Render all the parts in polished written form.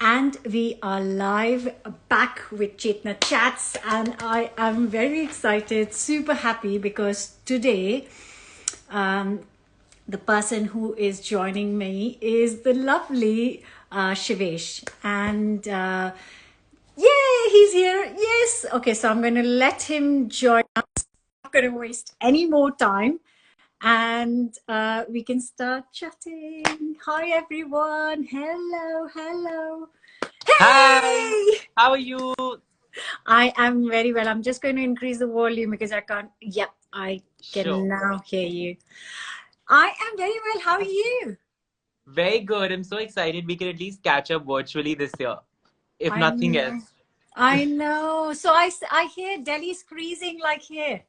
And we are live back with Chetna Chats, and I am very excited, super happy because today um, the person who is joining me is the lovely Shivesh. And yay, he's here. Yes. Okay, so I'm going to let him join us. I'm not going to waste any more time and we can start chatting. Hi, everyone. Hello, hello. Hi, Hey! how are you? I am very well. I'm just going to increase the volume because I can't. Yep, I can Sure. now hear you. I am very well. How are you? Very good. I'm so excited we can at least catch up virtually this year, if I nothing know. else. I know. So I hear Delhi's freezing like here.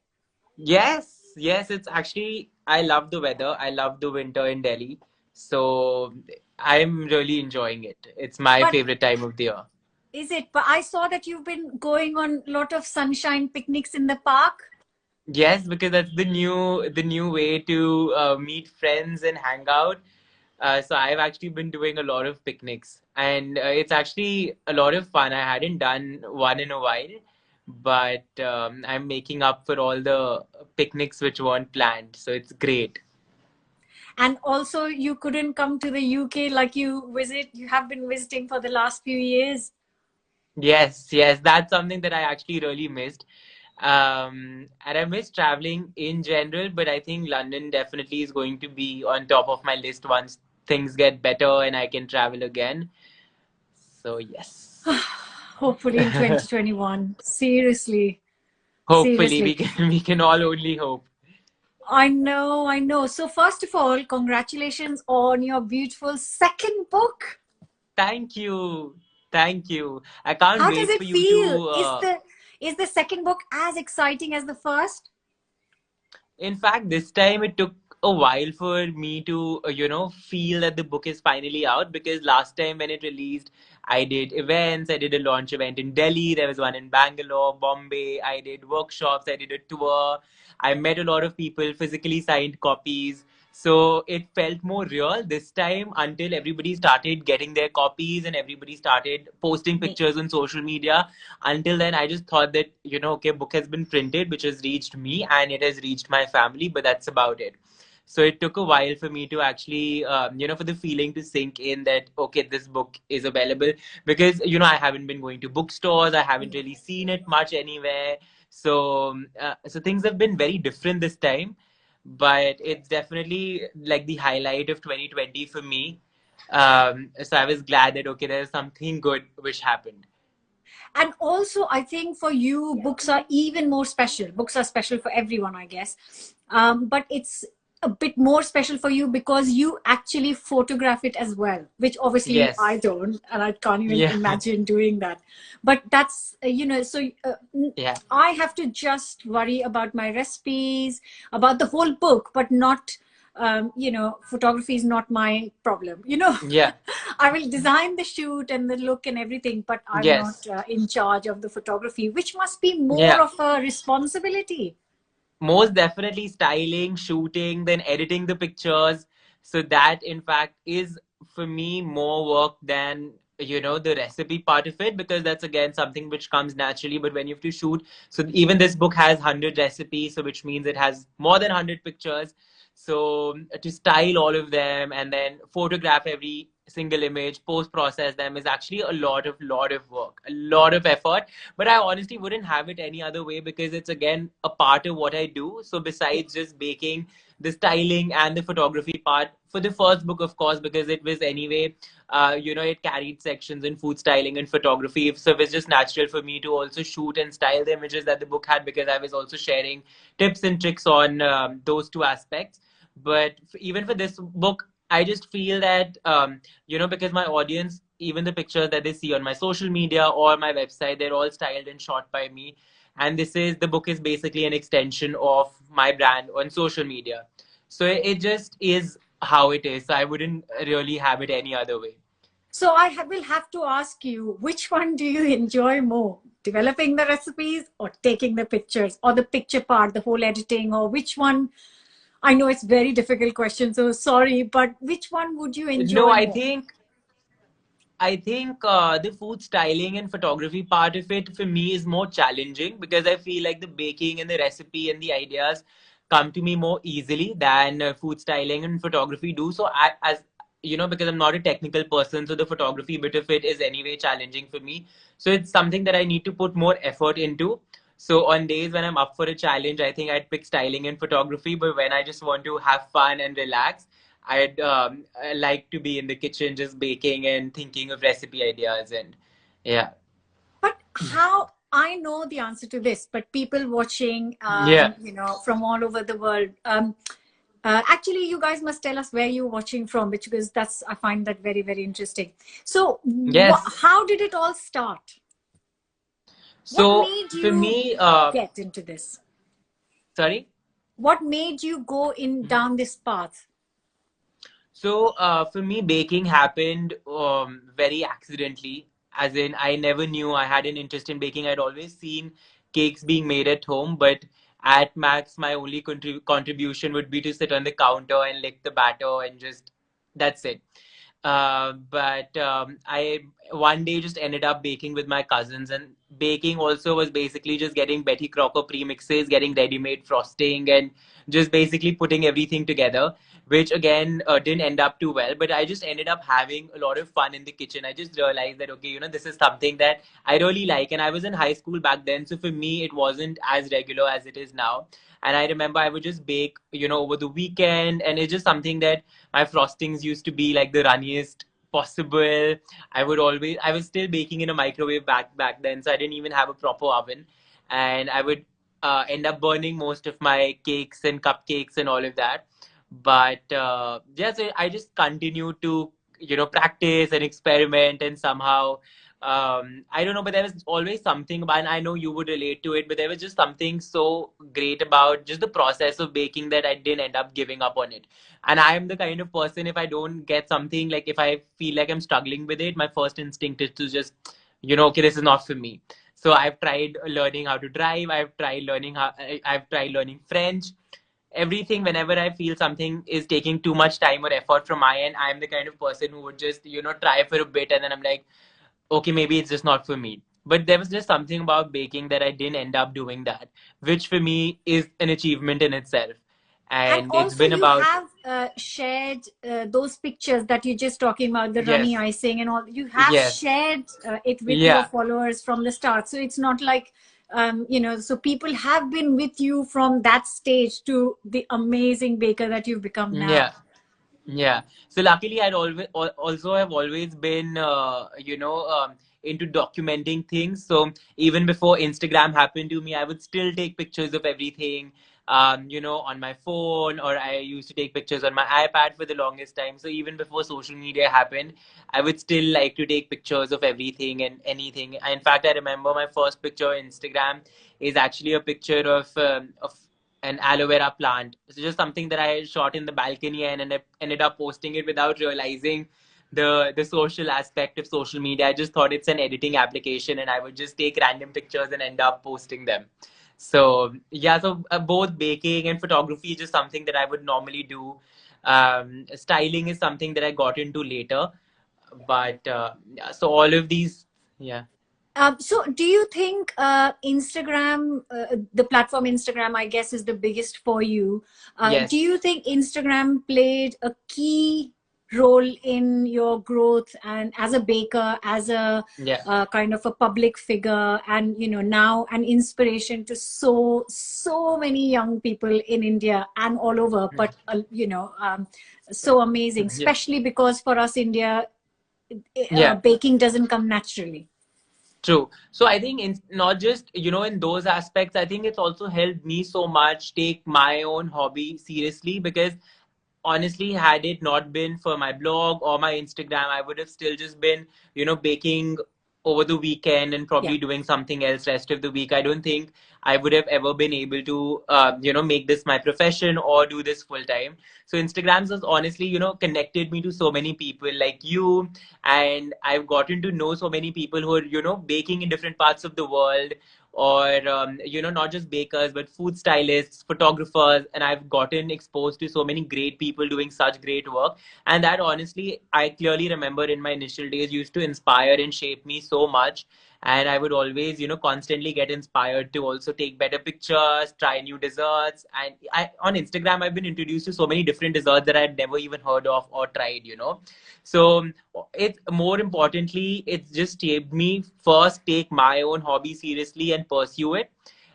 Yes, yes, it's actually, I love the weather. I love the winter in Delhi. So I'm really enjoying it. It's my But favorite time of the year. is it? But I saw that you've been going on a lot of sunshine picnics in the park. Yes, because that's the new way to meet friends and hang out. So I've actually been doing a lot of picnics, and it's actually a lot of fun. I hadn't done one in a while, but I'm making up for all the picnics which weren't planned. So it's great. And also, you couldn't come to the UK like you have been visiting for the last few years. Yes, yes, that's something that I actually really missed. And I miss traveling in general, but I think London definitely is going to be on top of my list once things get better and I can travel again. So yes. Hopefully in 2021. Seriously. Hopefully we Seriously. can we can all only hope. I know, I know. So first of all, congratulations on your beautiful second book. Thank you. Thank you. I can't How does wait it for you feel? to Is the second book as exciting as the first? in fact, this time it took a while for me to, feel that the book is finally out because last time when it released, I did events. I did a launch event in Delhi. There was one in Bangalore, Bombay. I did workshops. I did a tour. I met a lot of people, physically signed copies. So it felt more real this time until everybody started getting their copies and everybody started posting pictures on social media. Until then, I just thought that, okay, book has been printed, which has reached me and it has reached my family, but that's about it. So it took a while for me to actually, for the feeling to sink in that, okay, this book is available because, I haven't been going to bookstores. I haven't really seen it much anywhere. So things have been very different this time, but it's definitely like the highlight of 2020 for me. So I was glad that, okay, there's something good which happened. And also, I think for you, books are even more special. Books are special for everyone, I guess. But it's a bit more special for you because you actually photograph it as well, which obviously I Yes. don't, and I can't even Yeah. imagine doing that. But that's, Yeah. I have to just worry about my recipes, about the whole book, but not, photography is not my problem. Yeah. I will design the shoot and the look and everything, but I'm not Yes. in charge of the photography, which must be more Yeah. of a responsibility. Most definitely styling, shooting, then editing the pictures. So that in fact is for me more work than the recipe part of it because that's again something which comes naturally. But when you have to shoot, so even this book has 100 recipes, so which means it has more than 100 pictures. So to style all of them and then photograph every single image, post process them is actually a lot of work, a lot of effort, but I honestly wouldn't have it any other way because it's again a part of what I do. So besides just baking, the styling and the photography part for the first book, of course, because it was anyway, it carried sections in food styling and photography. So it was just natural for me to also shoot and style the images that the book had because I was also sharing tips and tricks on those two aspects. But even for this book, I just feel that because my audience, even the pictures that they see on my social media or my website, they're all styled and shot by me. And the book is basically an extension of my brand on social media. So it just is how it is. So I wouldn't really have it any other way. So will have to ask you, which one do you enjoy more? Developing the recipes or taking the pictures or the picture part, the whole editing, or which one? I know it's very difficult question, so sorry, but which one would you No, enjoy I more? think I think the food styling and photography part of it for me is more challenging because I feel like the baking and the recipe and the ideas come to me more easily than food styling and photography do. So, as you know, because I'm not a technical person, so the photography bit of it is anyway challenging for me. So, it's something that I need to put more effort into. So, on days when I'm up for a challenge, I think I'd pick styling and photography. But when I just want to have fun and relax, I like to be in the kitchen just baking and thinking of recipe ideas and yeah. But how, I know the answer to this, but people watching, Yeah. from all over the world, actually, you guys must tell us where you're watching from, because that's, I find that very, very interesting. So, Yes. how did it all start? What So made for you me, get into this? sorry. What made you go in down this path? So for me, baking happened very accidentally. As in, I never knew I had an interest in baking. I'd always seen cakes being made at home, but at max, my only contribution would be to sit on the counter and lick the batter and just that's it. But I one day just ended up baking with my cousins, and baking also was basically just getting Betty Crocker premixes, getting ready-made frosting, and just basically putting everything together, which again didn't end up too well. But I just ended up having a lot of fun in the kitchen. I just realized that okay, this is something that I really like, and I was in high school back then, so for me it wasn't as regular as it is now. And I remember I would just bake, over the weekend, and it's just something that my frostings used to be like the runniest possible. I was still baking in a microwave back then, so I didn't even have a proper oven, and I would end up burning most of my cakes and cupcakes and all of that. But yeah, so I just continued to practice and experiment, and somehow I don't know, but there was always something about, and I know you would relate to it, but there was just something so great about just the process of baking that I didn't end up giving up on it. And I am the kind of person, if I don't get something, like if I feel like I'm struggling with it, my first instinct is to just, okay, this is not for me. So I've tried learning how to drive. I've tried learning French. Everything, whenever I feel something is taking too much time or effort from my end, I'm the kind of person who would just, try for a bit, and then I'm like, okay, maybe it's just not for me. But there was just something about baking that I didn't end up doing that, which for me is an achievement in itself. And And it's also, been you about, have shared those pictures that you're just talking about, the runny yes, icing and all. You have yes, shared it with your yeah, followers from the start. So it's not like, so people have been with you from that stage to the amazing baker that you've become yeah. now. Yeah. So luckily, also have always been, into documenting things. So even before Instagram happened to me, I would still take pictures of everything, on my phone, or I used to take pictures on my iPad for the longest time. So even before social media happened, I would still like to take pictures of everything and anything. In fact, I remember my first picture on Instagram is actually a picture of an aloe vera plant. It's just something that I shot in the balcony and ended up posting it without realizing the social aspect of social media. I just thought it's an editing application, and I would just take random pictures and end up posting them. So yeah, so both baking and photography is just something that I would normally do. Styling is something that I got into later, but yeah, so all of these, yeah, So do you think Instagram, the platform Instagram, I guess, is the biggest for you? Do yes, you think Instagram played a key role in your growth and as a baker, as a yeah, kind of a public figure, and now an inspiration to so many young people in India and all over? But so amazing, yeah. especially because for us, India, Yeah. baking doesn't come naturally. True. So I think in not just, in those aspects, I think it's also helped me so much take my own hobby seriously, because honestly, had it not been for my blog or my Instagram, I would have still just been, baking over the weekend and Yeah. probably doing something else rest of the week. I don't think I would have ever been able to, make this my profession or do this full time. So Instagrams has honestly, connected me to so many people like you, and I've gotten to know so many people who are, baking in different parts of the world, or not just bakers but food stylists, photographers, and I've gotten exposed to so many great people doing such great work. And that, honestly, I clearly remember in my initial days used to inspire and shape me so much. And I would always constantly get inspired to also take better pictures, try new desserts. And on Instagram, I've been introduced to so many different desserts that I'd never even heard of or tried. So it's more importantly, it's just shaped me first take my own hobby seriously and pursue it.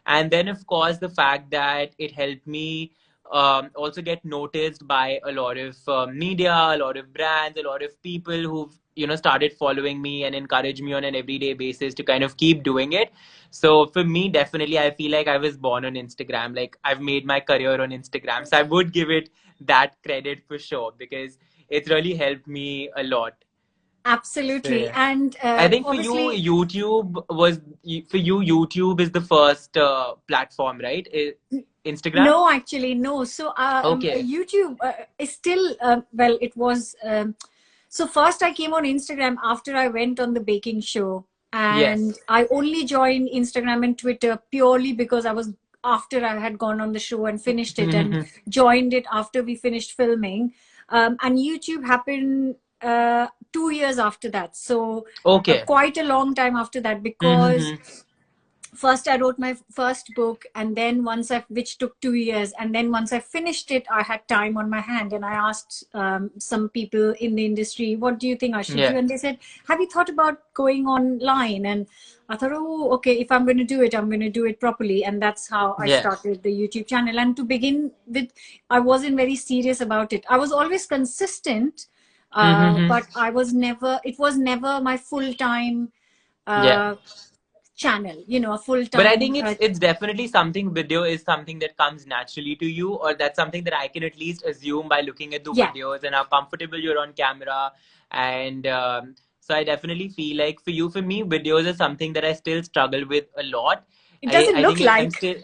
And then, of course, the fact that it helped me also get noticed by a lot of media, a lot of brands, a lot of people who've started following me and encourage me on an everyday basis to kind of keep doing it. So for me, definitely, I feel like I was born on Instagram. Like, I've made my career on Instagram, so I would give it that credit for sure, because it's really helped me a lot. So, Absolutely. yeah. And I think obviously, for you, YouTube is the first platform, right? Instagram? no, actually, no. So Okay. YouTube is still, well, it was. So first I came on Instagram after I went on the baking show. And Yes. I only joined Instagram and Twitter purely because I was after I had gone on the show and finished it, and joined it after we finished filming. And YouTube happened 2 years after that. So Okay. quite a long time after that, because Mm-hmm. first I wrote my first book, and then which took 2 years, and then once I finished it, I had time on my hand, and I asked some people in the industry, what do you think I should do? Yeah. And they said, have you thought about going online? And I thought, oh, okay, if I'm going to do it, I'm going to do it properly. And that's how I Yeah. started the YouTube channel. And to begin with, I wasn't very serious about it. I was always consistent, Mm-hmm. but it was never my full-time Yeah. uh, channel, a But I full-time think it's definitely something, video is something that comes naturally to you, or that's something that I can at least assume by looking at the yeah, videos and how comfortable you're on camera. And so I definitely feel like for me, videos is something that I still struggle with a lot. it I, doesn't I look think I'm like. still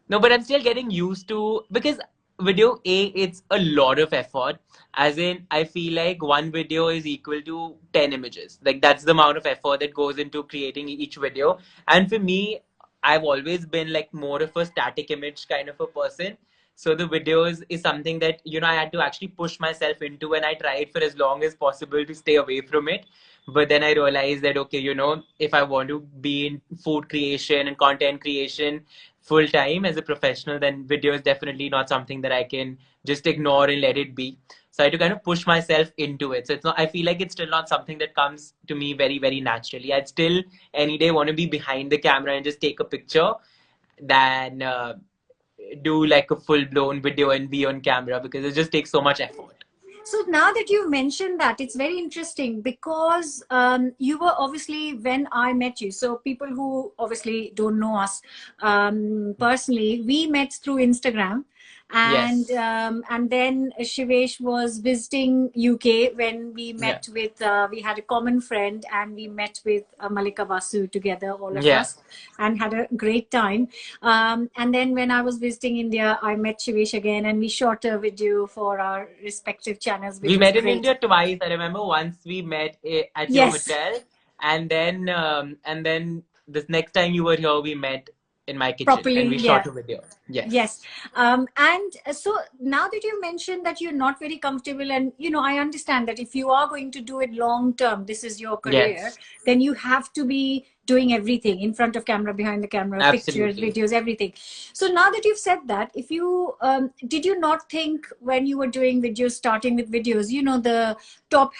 No, but I'm still getting used to, because video it's a lot of effort. As in, I feel like one video is equal to 10 images. Like, that's the amount of effort that goes into creating each video. And for me, I've always been like more of a static image kind of a person. So the videos is something that I had to actually push myself into, and I tried for as long as possible to stay away from it. But then I realized that, okay, if I want to be in food creation and content creation full time as a professional, then video is definitely not something that I can just ignore and let it be. So I had to kind of push myself into it. So it's not, I feel like it's still not something that comes to me very, very naturally. I'd still any day want to be behind the camera and just take a picture than do like a full blown video and be on camera, because it just takes so much effort. So now that you mentioned that, it's very interesting because you were obviously, when I met you, so people who obviously don't know us personally, we met through Instagram. And Yes. then Shivesh was visiting UK when we Yeah. met with, we had a common friend, and we met with Malika Basu together, all of Yeah. us, and had a great time. And then when I was visiting India, I met Shivesh again, and we shot a video for our respective channels, which We was met in great. India twice. I remember once we met at your Yes, hotel, and then this next time you were here, we met in my kitchen and properly, we yeah. shot a video. Yes. Yes. And so now that you mentioned that you're not very comfortable, and I understand that if you are going to do it long term, this is your career, Yes. then you have to be doing everything in front of camera, behind the camera, pictures, Absolutely. videos, everything. So now that you've said that, if you did you not think when you were doing videos, starting with videos, the top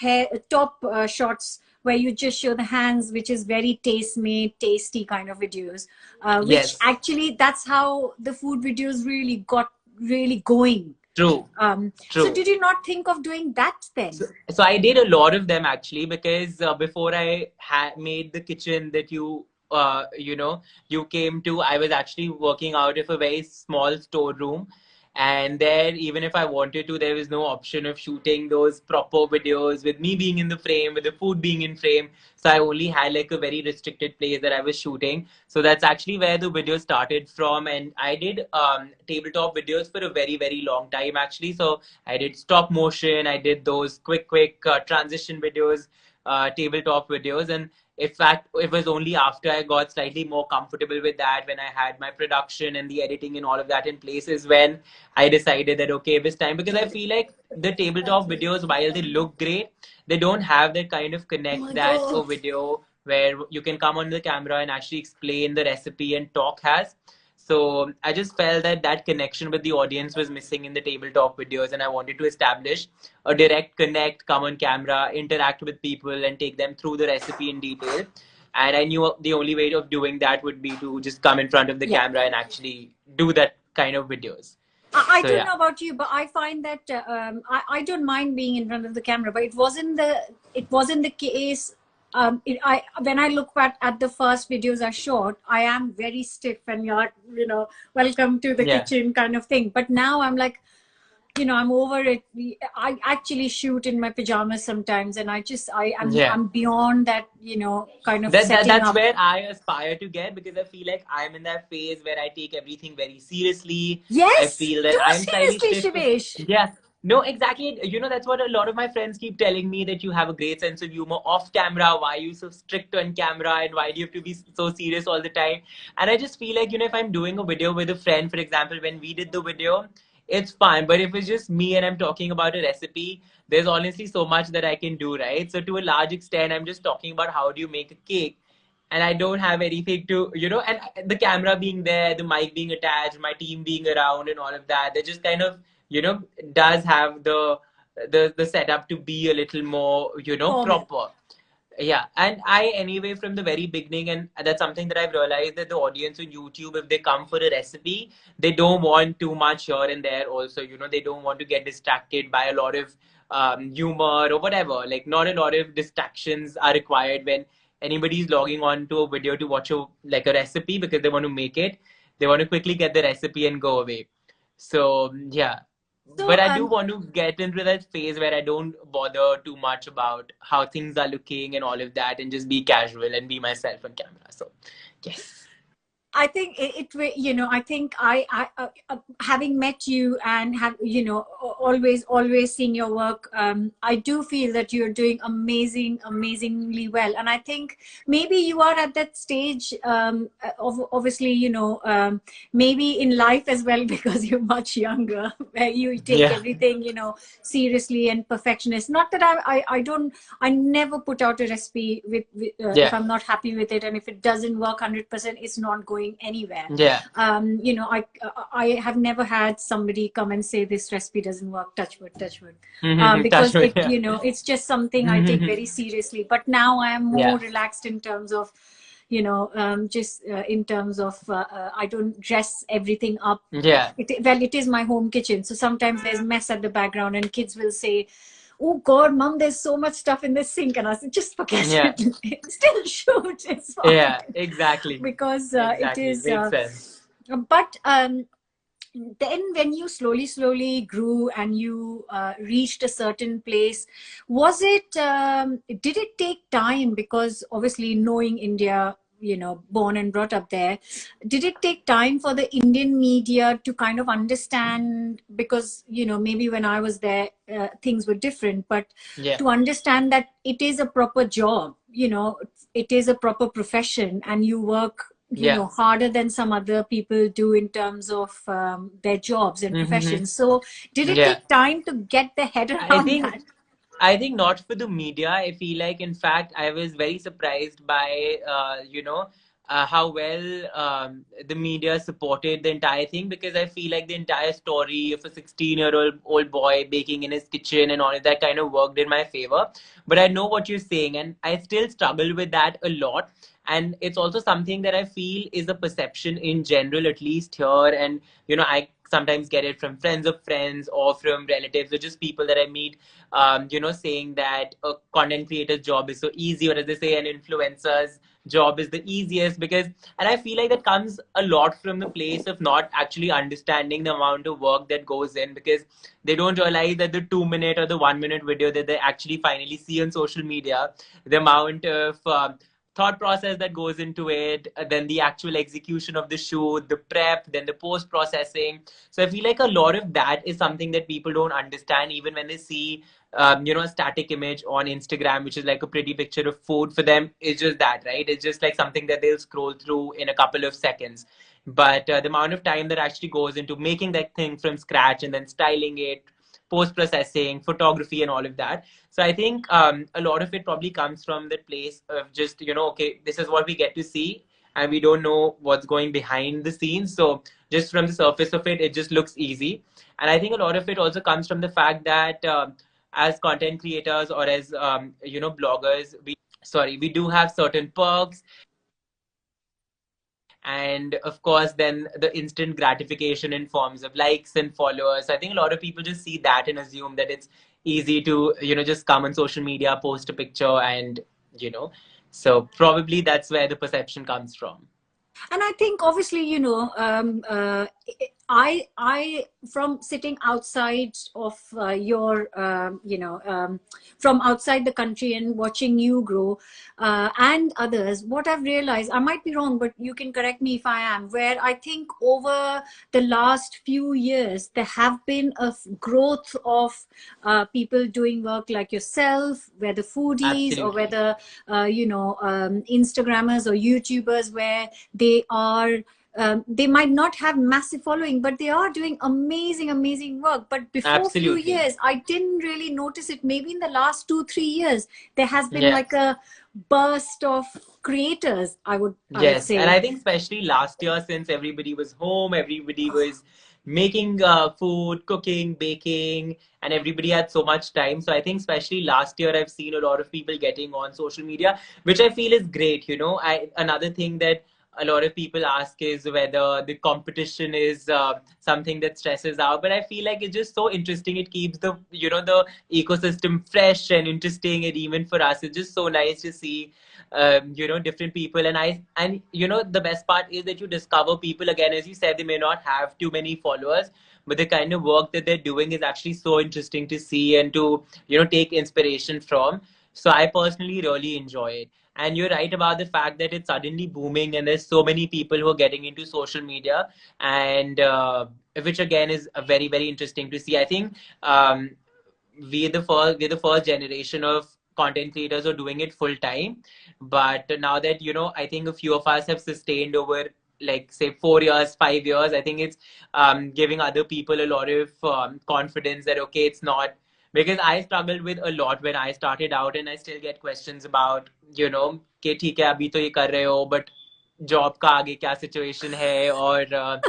shots where you just show the hands, which is very taste made, tasty kind of videos, which Yes. actually that's how the food videos really got really going. True. So True. did you not think of doing that then? So I did a lot of them actually, because before I made the kitchen that you came to, I was actually working out of a very small storeroom. And there, even if I wanted to, there was no option of shooting those proper videos with me being in the frame, with the food being in frame. So I only had like a very restricted place that I was shooting. So that's actually where the video started from. And I did tabletop videos for a very, very long time actually. So I did stop motion. I did those quick transition videos tabletop videos. And in fact, it was only after I got slightly more comfortable with that, when I had my production and the editing and all of that in place, is when I decided that, okay, this time, because I feel like the tabletop videos, while they look great, they don't have that kind of Oh connect my that a God. video where you can come on the camera and actually explain the recipe and talk has. So I just felt that that connection with the audience was missing in the tabletop videos, and I wanted to establish a direct connect, come on camera, interact with people, and take them through the recipe in detail. And I knew the only way of doing that would be to just come in front of the Yeah. camera and actually do that kind of videos. I So don't yeah, know about you, but I find that I don't mind being in front of the camera, but it wasn't the case. When I look at the first videos I shot, I am very stiff and you're, welcome to the yeah, kitchen kind of thing. But now I'm like, I'm over it. I actually shoot in my pajamas sometimes, and yeah. I'm beyond that, kind of That setting that's up. where I aspire to get, because I feel like I'm in that phase where I take everything very seriously. I Yes, feel that too I'm slightly seriously, stiff. Shivesh. Yeah. No, exactly. That's what a lot of my friends keep telling me, that you have a great sense of humor off camera. Why are you so strict on camera, and why do you have to be so serious all the time? And I just feel like, if I'm doing a video with a friend, for example, when we did the video, it's fine. But if it's just me and I'm talking about a recipe, there's honestly so much that I can do, right? So to a large extent, I'm just talking about how do you make a cake, and I don't have anything to, and the camera being there, the mic being attached, my team being around, and all of that. They just kind of, does have the setup to be a little more, Formal. proper. Yeah, and I anyway from the very beginning, and that's something that I've realized, that the audience on YouTube, if they come for a recipe, they don't want too much here and there. Also, they don't want to get distracted by a lot of humor or whatever. Like, not a lot of distractions are required when anybody's logging on to a video to watch a recipe, because they want to make it. They want to quickly get the recipe and go away. So yeah, So but I do want to get into that phase where I don't bother too much about how things are looking and all of that, and just be casual and be myself on camera. So, yes. I think I think having met you and have, always seeing your work, I do feel that you're doing amazingly well. And I think maybe you are at that stage, obviously, maybe in life as well, because you're much younger, where you take Yeah. everything, seriously and perfectionist. Not that I never put out a recipe if Yeah. I'm not happy with it, and if it doesn't work 100%, it's not going anywhere. Yeah. I have never had somebody come and say this recipe doesn't work. Touch wood, touch wood. Touch Because wood. Yeah. it's just something I take very seriously. But now I am more Yeah. relaxed in terms of, just in terms of I don't dress everything up. Yeah. It is my home kitchen, so sometimes there's mess at the background, and kids will say, "Oh God, Mom, there's so much stuff in this sink," and I said, "Just forget Yeah. it. Still shoot. It's fine." Yeah. Exactly. Because it Exactly. is. Makes sense. But then when you slowly grew and you reached a certain place, did it take time? Because obviously, knowing India, born and brought up there, did it take time for the Indian media to kind of understand? Because maybe when I was there, things were different, but Yeah. to understand that it is a proper job, it is a proper profession, and you work Yeah. harder than some other people do in terms of their jobs and professions. So did it Yeah. take time to get the head I around think that? I think not for the media. I feel like, in fact, I was very surprised by, how well the media supported the entire thing, because I feel like the entire story of a 16-year-old boy baking in his kitchen and all of that kind of worked in my favor. But I know what you're saying, and I still struggle with that a lot. And it's also something that I feel is a perception in general, at least here. And, I sometimes get it from friends of friends, or from relatives, or just people that I meet, saying that a content creator's job is so easy, or as they say, an influencer's job is the easiest. And I feel like that comes a lot from the place of not actually understanding the amount of work that goes in, because they don't realize that the 2 minute or the 1 minute video that they actually finally see on social media, the amount of thought process that goes into it, then the actual execution of the shoot, the prep, then the post processing. So I feel like a lot of that is something that people don't understand, even when they see a static image on Instagram, which is like a pretty picture of food. For them, it's just that, right? It's just like something that they'll scroll through in a couple of seconds. But the amount of time that actually goes into making that thing from scratch and then styling it, post processing, photography, and all of that. So I think a lot of it probably comes from that place of just, okay, this is what we get to see, and we don't know what's going behind the scenes. So just from the surface of it, it just looks easy. And I think a lot of it also comes from the fact that as content creators or as bloggers, we do have certain perks, and of course then the instant gratification in forms of likes and followers. So I think a lot of people just see that and assume that it's easy to just come on social media, post a picture, and you know so probably that's where the perception comes from. And I think obviously, I from sitting outside of your from outside the country and watching you grow, and others, what I've realized, I might be wrong, but you can correct me if I am, where I think over the last few years there have been a growth of people doing work like yourself, whether foodies or Absolutely. whether Instagrammers or YouTubers, where they might not have massive following, but they are doing amazing work. But before few Absolutely. years, I didn't really notice it. Maybe in the last 2-3 years, there has been like Yes. a burst of creators, I would Yes, and say. I think especially last year, since everybody was home, everybody was making food, cooking, baking, and everybody had so much time. So I think especially last year, I've seen a lot of people getting on social media, which I feel is great. I another thing that a lot of people ask is whether the competition is something that stresses out. But I feel like it's just so interesting. It keeps the ecosystem fresh and interesting, and even for us, it's just so nice to see different people. And the best part is that you discover people, again, as you said, they may not have too many followers, but the kind of work that they're doing is actually so interesting to see and to take inspiration from. So I personally really enjoy it. And you're right about the fact that it's suddenly booming and there's so many people who are getting into social media, and which again is very very interesting to see. I think um, we're the first generation of content creators who are doing it full time. But now that I think a few of us have sustained over, like, say, 4 years, 5 years, I think it's giving other people a lot of confidence that okay, it's not, because I struggled with a lot when I started out, and I still get questions about कि ठीक है अभी तो ये कर रहे हो, but job का आगे क्या सिचुएशन है, और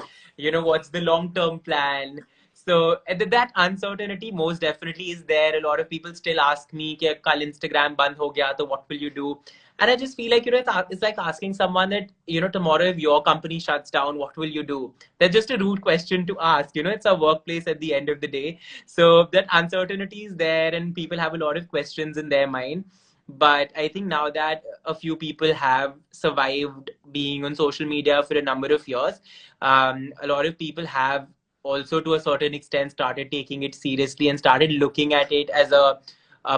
what's the long term plan. So that uncertainty most definitely is there. A lot of people still ask me कि कल Instagram बंद हो गया तो what will you do. And I just feel like it's like asking someone that tomorrow if your company shuts down, what will you do. That's just a rude question to ask. It's a workplace at the end of the day. So that uncertainty is there, and people have a lot of questions in their mind. But I think now that a few people have survived being on social media for a number of years, a lot of people have also, to a certain extent, started taking it seriously and started looking at it as a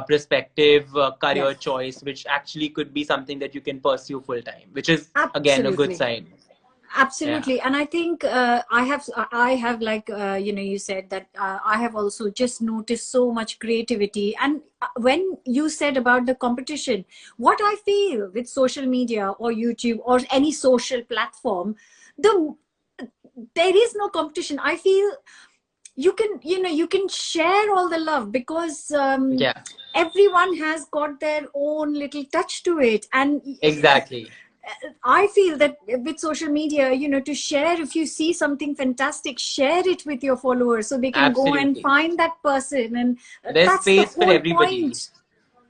prospective career Yes. choice, which actually could be something that you can pursue full time, which is again a good Absolutely. sign. Yeah. Absolutely. And I think I have like you said that I have also just noticed so much creativity. And when you said about the competition, what I feel with social media or YouTube or any social platform, the there is no competition. I feel you can share all the love, because Yeah. everyone has got their own little touch to it. And Exactly. I feel that with social media, to share, if you see something fantastic, share it with your followers so they can go and Absolutely. find that person. And There's that's the space for whole everybody. point.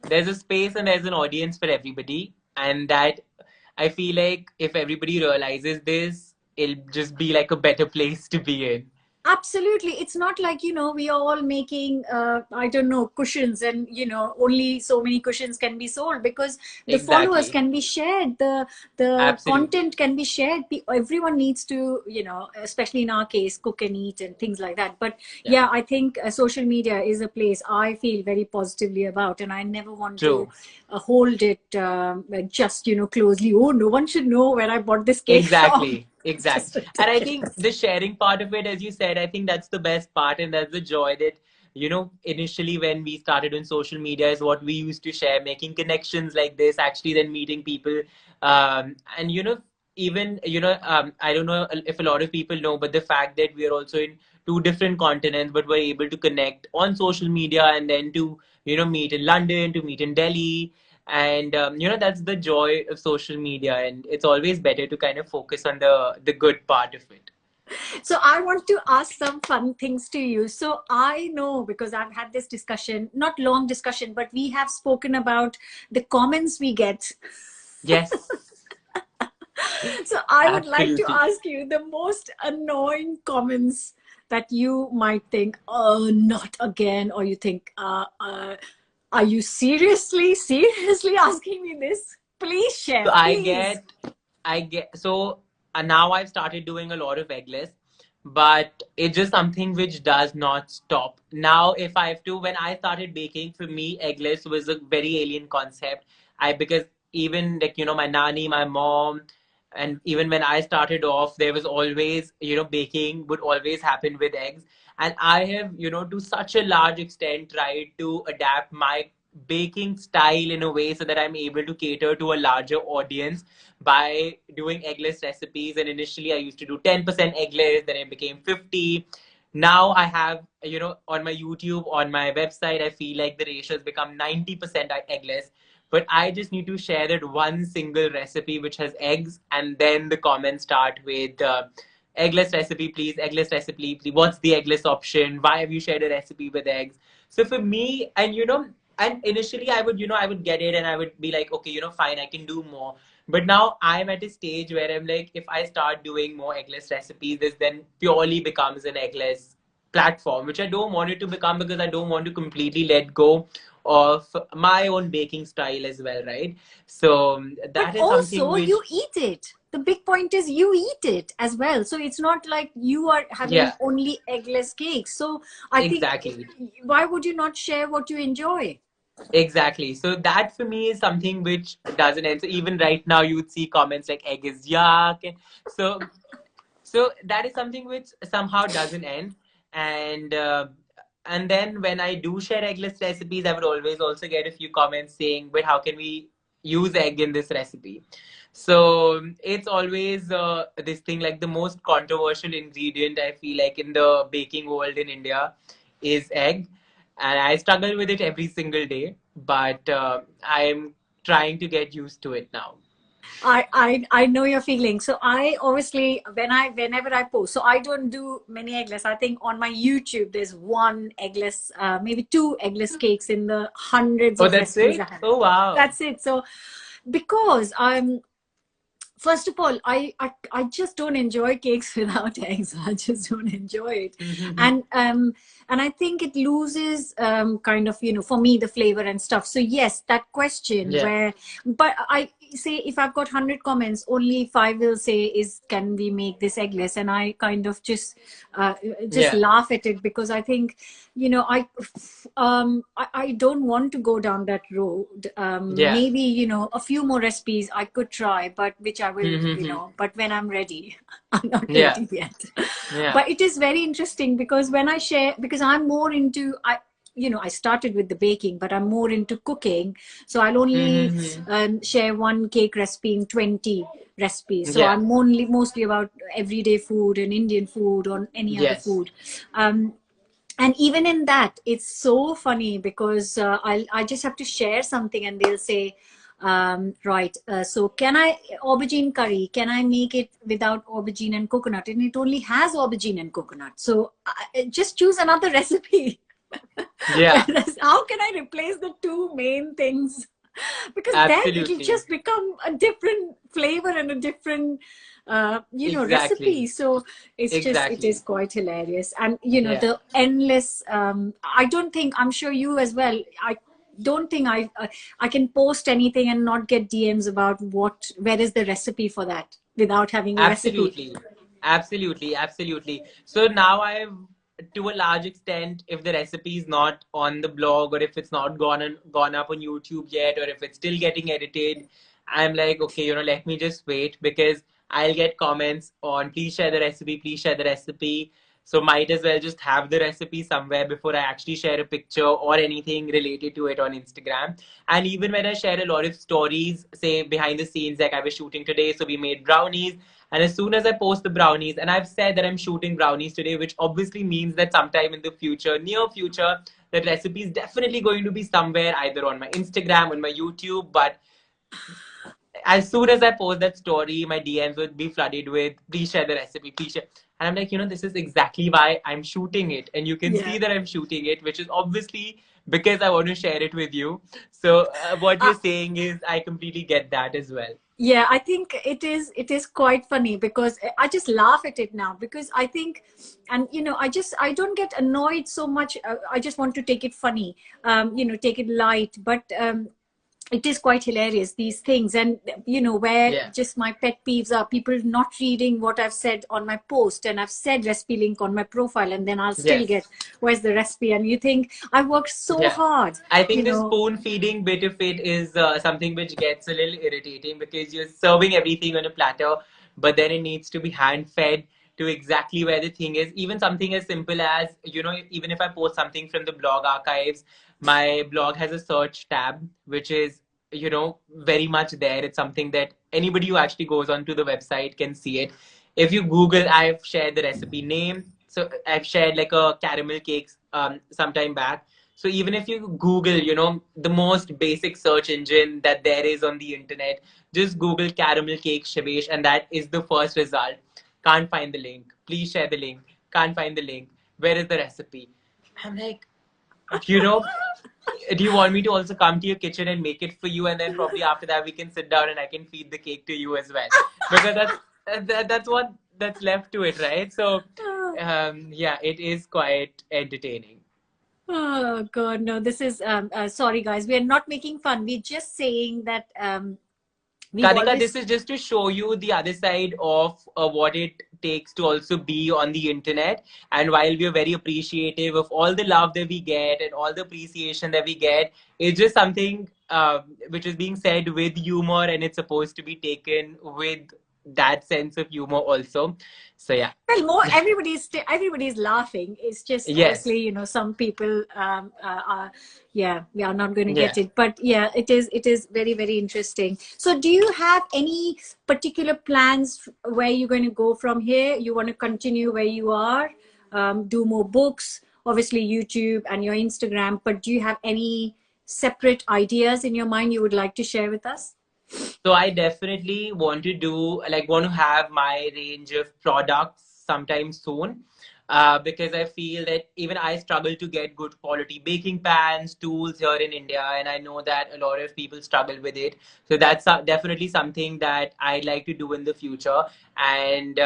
There's a space and there's an audience for everybody. And that, I feel like if everybody realizes this, it'll just be like a better place to be in. Absolutely. It's not like, we are all making, I don't know, cushions, and, only so many cushions can be sold, because the followers Exactly. can be shared, the Absolutely. content can be shared. Everyone needs to, especially in our case, cook and eat and things like that. But Yeah. yeah, I think social media is a place I feel very positively about, and I never want to True. hold it just, closely. Oh, no one should know where I bought this cake from. Exactly, It's just exactly. And I think ridiculous. the sharing part of it, as you said, I think that's the best part, and that's the joy that, initially when we started on social media is what we used to share, making connections like this, actually then meeting people. And, even, I don't know if a lot of people know, but the fact that we are also in two different continents, but we're able to connect on social media and then to, meet in London, to meet in Delhi, and that's the joy of social media, and it's always better to kind of focus on the good part of it. So I want to ask some fun things to you. So I know, because I've had this discussion, not long discussion, but we have spoken about the comments we get. Yes. So I would like to Absolutely. ask you the most annoying comments that you might think, oh, not again, or you think, are you seriously asking me this? Please So share, I please. get, I get, so now I've started doing a lot of eggless, but it's just something which does not stop. Now, if I have to, when I started baking, for me, eggless was a very alien concept. Because even like, my nanny, my mom, and even when I started off, there was always, baking would always happen with eggs. And I have, to such a large extent tried to adapt my baking style in a way so that I'm able to cater to a larger audience by doing eggless recipes. And initially, I used to do 10% eggless, then it became 50. Now I have, on my YouTube, on my website, I feel like the ratio has become 90% eggless. But I just need to share that one single recipe which has eggs, and then the comments start with eggless recipe, please, eggless recipe, please. What's the eggless option? Why have you shared a recipe with eggs? So for me, and initially I would get it and I would be like, okay, fine, I can do more. But now I'm at a stage where I'm like, if I start doing more eggless recipes, this then purely becomes an eggless platform, which I don't want it to become, because I don't want to completely let go of my own baking style as well, right? So But that is something also, which, you eat it. The big point is you eat it as well. So it's not like you are having yeah, only eggless cakes. So I think, exactly. why would you not share what you enjoy? Exactly. So that for me is something which doesn't end. So even right now, you would see comments like egg is yuck. And so that is something which somehow doesn't end. And and then when I do share eggless recipes, I would always also get a few comments saying, "But how can we use egg in this recipe?" So it's always this thing, like the most controversial ingredient I feel like in the baking world in India is egg, and I struggle with it every single day. But I'm trying to get used to it now. I know your feeling. So I obviously, whenever I post, so I don't do many eggless. I think on my YouTube there's one eggless, maybe two eggless cakes in the hundreds Oh, of that's recipes I it. have. Oh, wow. That's it. So because I'm first of all, I just don't enjoy cakes without eggs. I just don't enjoy it. and um and I think it loses kind of, for me, the flavor and stuff. So yes, that question Yeah. where, but I say, if I've got 100 comments, only 5 will say, is can we make this eggless? And I kind of just Yeah. laugh at it, because I think, I don't want to go down that road. Yeah. Maybe, a few more recipes I could try, but which I will, Mm-hmm. but when I'm ready. I'm not Yeah. ready yet. Yeah. But it is very interesting, because when I share, because I'm more into, I started with the baking, but I'm more into cooking. So I'll only Mm-hmm. share one cake recipe in 20 recipes. So Yeah. I'm only mostly about everyday food and Indian food or any other Yes. food. And even in that, it's so funny, because I just have to share something, and they'll say, right, so can I, aubergine curry, can I make it without aubergine and coconut? And it only has aubergine and coconut, so just choose another recipe. Yeah. Whereas, how can I replace the two main things? because then it'll Absolutely. just become a different flavor and a different recipe. Exactly. So it is Exactly. quite hilarious. And Yeah. the endless, I don't think, I'm sure you as well, I don't think I can post anything and not get DMs about where is the recipe for that without having a recipe. Absolutely. Absolutely. Absolutely. So now I've, to a large extent, if the recipe is not on the blog or if it's not gone up on YouTube yet or if it's still getting edited, I'm like, okay, let me just wait because I'll get comments on please share the recipe, please share the recipe. So might as well just have the recipe somewhere before I actually share a picture or anything related to it on Instagram. And even when I share a lot of stories, say behind the scenes, like I was shooting today, so we made brownies. And as soon as I post the brownies, and I've said that I'm shooting brownies today, which obviously means that sometime in the future, near future, that recipe is definitely going to be somewhere either on my Instagram, on my YouTube. But as soon as I post that story, my DMs would be flooded with, please share the recipe, please share. And I'm like, this is exactly why I'm shooting it. And you can Yeah. see that I'm shooting it, which is obviously because I want to share it with you. So what Uh, you're saying is, I completely get that as well. yeah, I think it is quite funny because I just laugh at it now because I think, and I don't get annoyed so much. I just want to take it funny, take it light. But it is quite hilarious, these things. And where Yeah. just my pet peeves are people not reading what I've said on my post, and I've said recipe link on my profile, and then I'll still Yes. get, where's the recipe? And you think I worked so Yeah. hard, I you think the know spoon feeding bit of it is something which gets a little irritating because you're serving everything on a platter, but then it needs to be hand fed to exactly where the thing is. Even something as simple as, even if I post something from the blog archives, my blog has a search tab, which is, very much there. It's something that anybody who actually goes onto the website can see it. If you Google, I've shared the recipe name. So I've shared like a caramel cakes sometime back. So even if you Google, the most basic search engine that there is on the internet, just Google caramel cake Shivesh, and that is the first result. Can't find the link. Please share the link. Can't find the link. Where is the recipe? I'm like, you know, do you want me to also come to your kitchen and make it for you, and then probably after that we can sit down and I can feed the cake to you as well, because that's what that's left to it, right? So, yeah, it is quite entertaining. Oh God, no! This is sorry, guys. We are not making fun. We're just saying that we've Kanika, this always. is just to show you the other side of what it takes to also be on the internet. And while we are very appreciative of all the love that we get and all the appreciation that we get, it's just something which is being said with humor, and it's supposed to be taken with that sense of humor also. So, yeah. Well, more everybody's laughing. It's just Yes. obviously some people are, yeah, we are not going to Yeah. get it. But yeah, it is very very interesting. So, do you have any particular plans where you're going to go from here? You want to continue where you are, do more books, obviously YouTube and your Instagram. But do you have any separate ideas in your mind you would like to share with us? So I definitely want to want to have my range of products sometime soon. Because I feel that even I struggle to get good quality baking pans, tools here in India, and I know that a lot of people struggle with it. So that's definitely something that I'd like to do in the future. And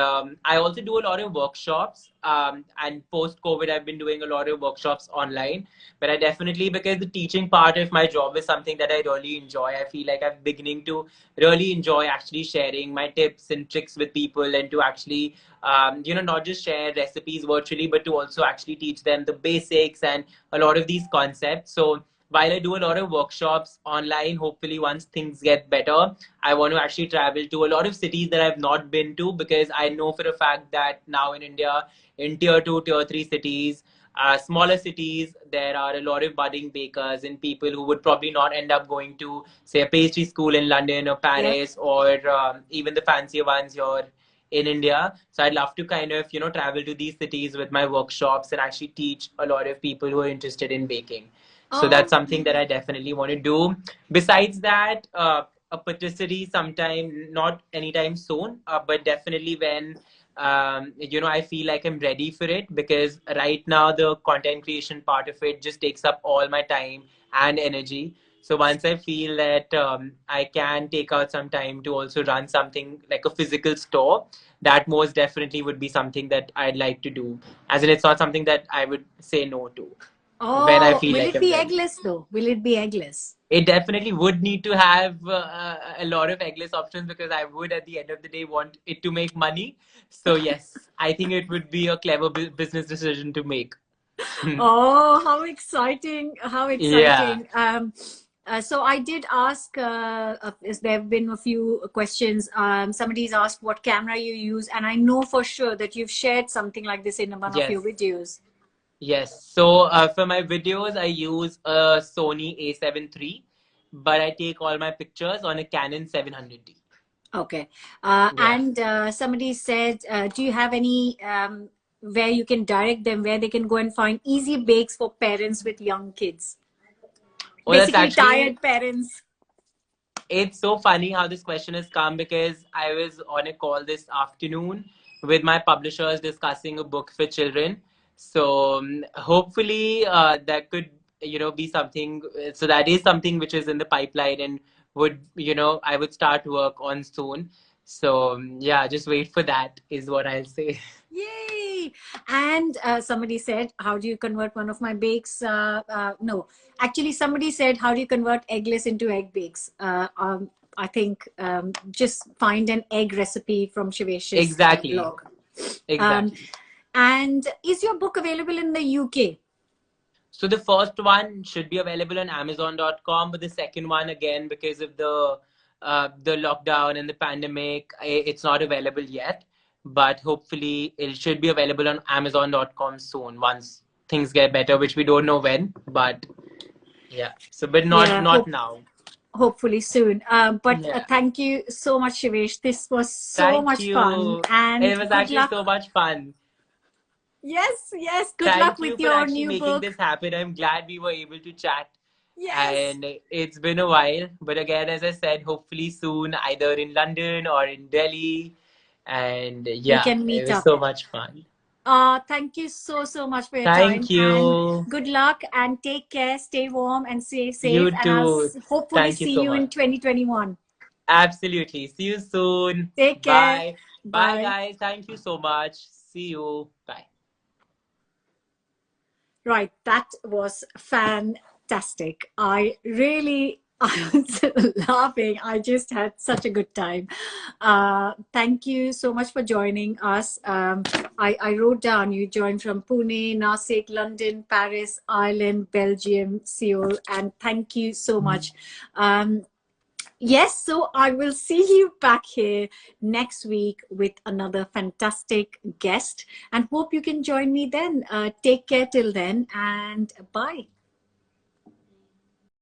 I also do a lot of workshops. And post COVID, I've been doing a lot of workshops online. But I definitely, because the teaching part of my job is something that I really enjoy. I feel like I'm beginning to really enjoy actually sharing my tips and tricks with people, and to actually not just share recipes virtually, but to also actually teach them the basics and a lot of these concepts. So while I do a lot of workshops online, hopefully once things get better, I want to actually travel to a lot of cities that I've not been to, because I know for a fact that now in India, in tier 2, tier 3 cities, smaller cities, there are a lot of budding bakers and people who would probably not end up going to, say, a pastry school in London or Yeah. Paris, or even the fancier ones here in India. So I'd love to kind of, travel to these cities with my workshops and actually teach a lot of people who are interested in baking. So that's Oh, something that I definitely want to do. Besides that, a patisserie sometime, not anytime soon, but definitely when I feel like I'm ready for it, because right now the content creation part of it just takes up all my time and energy. So once I feel that I can take out some time to also run something like a physical store, that most definitely would be something that I'd like to do. As in, it's not something that I would say no to when I Oh, feel will like it I'm be ready. eggless though? Will it be eggless? It definitely would need to have a lot of eggless options because I would, at the end of the day, want it to make money. So yes, I think it would be a clever business decision to make. Oh, how exciting! How Yeah. exciting! So I did ask. There have been a few questions. Somebody's asked what camera you use, and I know for sure that you've shared something like this in one of your Yes. videos. Yes. So for my videos, I use a Sony A7 III, but I take all my pictures on a Canon 700D. Okay. Yeah. And somebody said, do you have any where you can direct them, where they can go and find easy bakes for parents with young kids? Oh, that's Basically, actually, tired parents. it's so funny how this question has come because I was on a call this afternoon with my publishers discussing a book for children. So hopefully that could, be something. So that is something which is in the pipeline and would, I would start work on soon. So yeah, just wait for that is what I'll say. Yay! And somebody said, how do you convert one of my bakes? No, actually, somebody said, how do you convert eggless into egg bakes? I think just find an egg recipe from Shivesh's Exactly. blog. Um, Exactly. and is your book available in the UK? So the first one should be available on Amazon.com, but the second one, again, because of the lockdown and the pandemic, it's not available yet. But hopefully, it should be available on Amazon.com soon once things get better, which we don't know when. But yeah, so but not Yeah, not now. hopefully soon. But Yeah, thank you so much, Shivesh. This was so thank much fun, you. and It was good actually luck. so much fun. Yes, yes, good luck Thank you with for your actually new making book. this happen. I'm glad we were able to chat. Yes, And it's been a while, but again, as I said, hopefully soon, either in London or in Delhi. And we yeah, can it meet was up. so much fun. Thank you so, so much for your time, Thank and you. good luck, and take care, stay warm and stay safe, You and I'll too. hopefully Thank you see so you in much. 2021. Absolutely. See you soon. Take care. Bye. Bye, Bye. guys. Thank you so much. See you. Bye. Right, that was fantastic. I really, I was laughing. I just had such a good time. Thank you so much for joining us. I wrote down you joined from Pune, Nasik, London, Paris, Ireland, Belgium, Seoul, and thank you so much. Yes, so I will see you back here next week with another fantastic guest and hope you can join me then. Take care till then and bye.